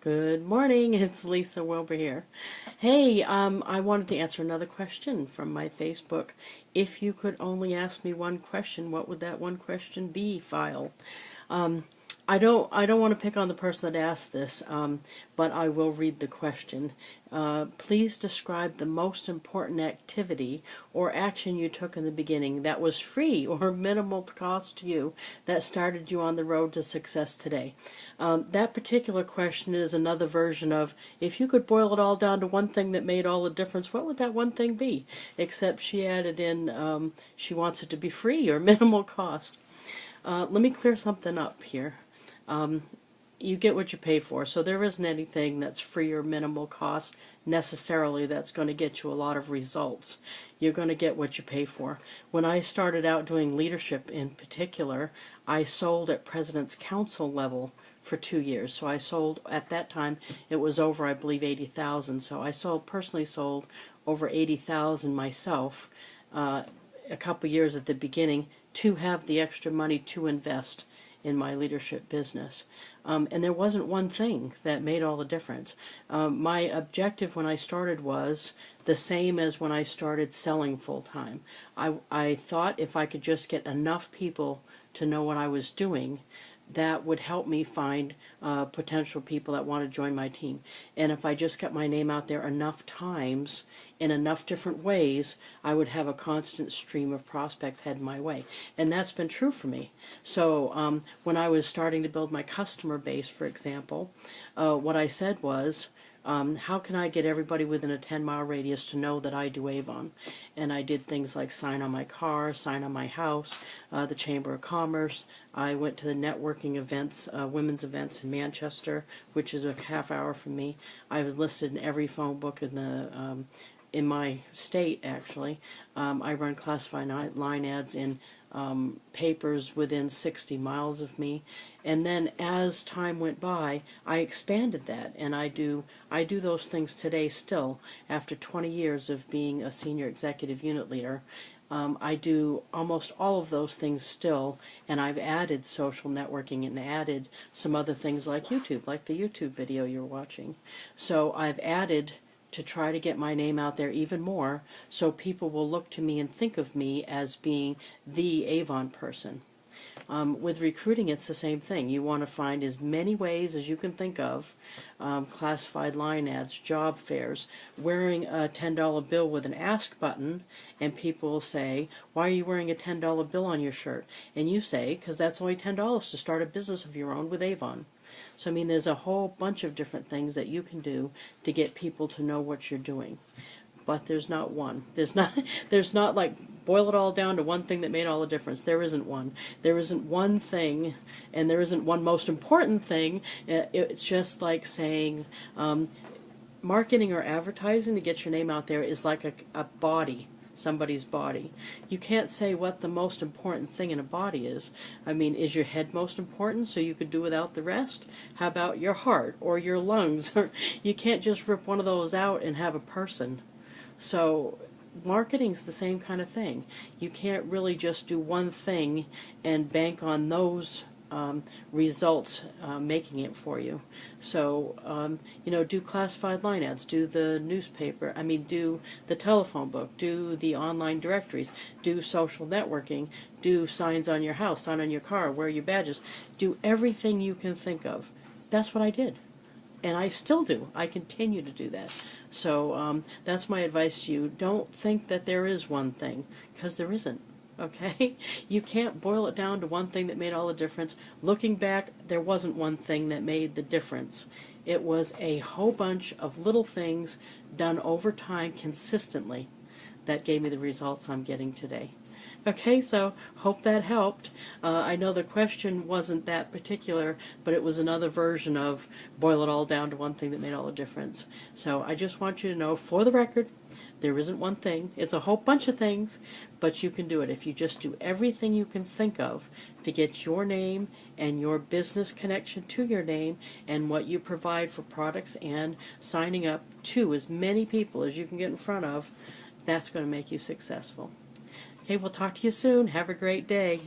Good morning, it's Lisa Wilbur here. Hey, I wanted to answer another question from my Facebook. If you could only ask me one question, what would that one question be? File. Um, I don't want to pick on the person that asked this, but I will read the question. Please describe the most important activity or action you took in the beginning that was free or minimal cost to you that started you on the road to success today. That particular question is another version of, if you could boil it all down to one thing that made all the difference, what would that one thing be? Except she added in, she wants it to be free or minimal cost. Let me clear something up here. You get what you pay for, so there isn't anything that's free or minimal cost necessarily that's going to get you a lot of results. You're going to get what you pay for. When I started out doing leadership in particular, I sold at President's Council level for 2 years. So I sold, at that time, it was over, I believe, 80,000. So I personally sold over 80,000 myself a couple years at the beginning to have the extra money to invest in my leadership business. And there wasn't one thing that made all the difference. My objective when I started was the same as when I started selling full-time. I thought if I could just get enough people to know what I was doing, that would help me find potential people that want to join my team. And if I just got my name out there enough times, in enough different ways, I would have a constant stream of prospects heading my way. And that's been true for me. So when I was starting to build my customer base, for example, what I said was, how can I get everybody within a 10-mile radius to know that I do Avon? And I did things like sign on my car, sign on my house, the Chamber of Commerce. I went to the networking events, women's events in Manchester, which is a half hour from me. I was listed in every phone book in my state, actually. I run classified line ads in papers within 60 miles of me. And then as time went by, I expanded that, and I do those things today still, after 20 years of being a senior executive unit leader. I do almost all of those things still, and I've added social networking and added some other things like YouTube, like the YouTube video you're watching. So I've added to try to get my name out there even more, so people will look to me and think of me as being the Avon person. With recruiting, it's the same thing. You want to find as many ways as you can think of, classified line ads, job fairs, wearing a $10 bill with an ask button, and people will say, why are you wearing a $10 bill on your shirt? And you say, because that's only $10 to start a business of your own with Avon. So I mean, there's a whole bunch of different things that you can do to get people to know what you're doing. But there's not one. There's not like boil it all down to one thing that made all the difference. There isn't one. There isn't one thing, and there isn't one most important thing. It's just like saying marketing or advertising to get your name out there is like a body. Somebody's body. You can't say what the most important thing in a body is. I mean, is your head most important so you could do without the rest? How about your heart or your lungs? You can't just rip one of those out and have a person. So marketing's the same kind of thing. You can't really just do one thing and bank on those results making it for you. So, do classified line ads, do the newspaper, do the telephone book, do the online directories, do social networking, do signs on your house, sign on your car, wear your badges, do everything you can think of. That's what I did. And I still do. I continue to do that. So that's my advice to you. Don't think that there is one thing, because there isn't. Okay? You can't boil it down to one thing that made all the difference. Looking back, there wasn't one thing that made the difference. It was a whole bunch of little things done over time consistently that gave me the results I'm getting today. Okay, so hope that helped. I know the question wasn't that particular, but it was another version of boil it all down to one thing that made all the difference. So I just want you to know, for the record, there isn't one thing. It's a whole bunch of things, but you can do it if you just do everything you can think of to get your name and your business connection to your name and what you provide for products and signing up to as many people as you can get in front of. That's going to make you successful. Okay, we'll talk to you soon. Have a great day.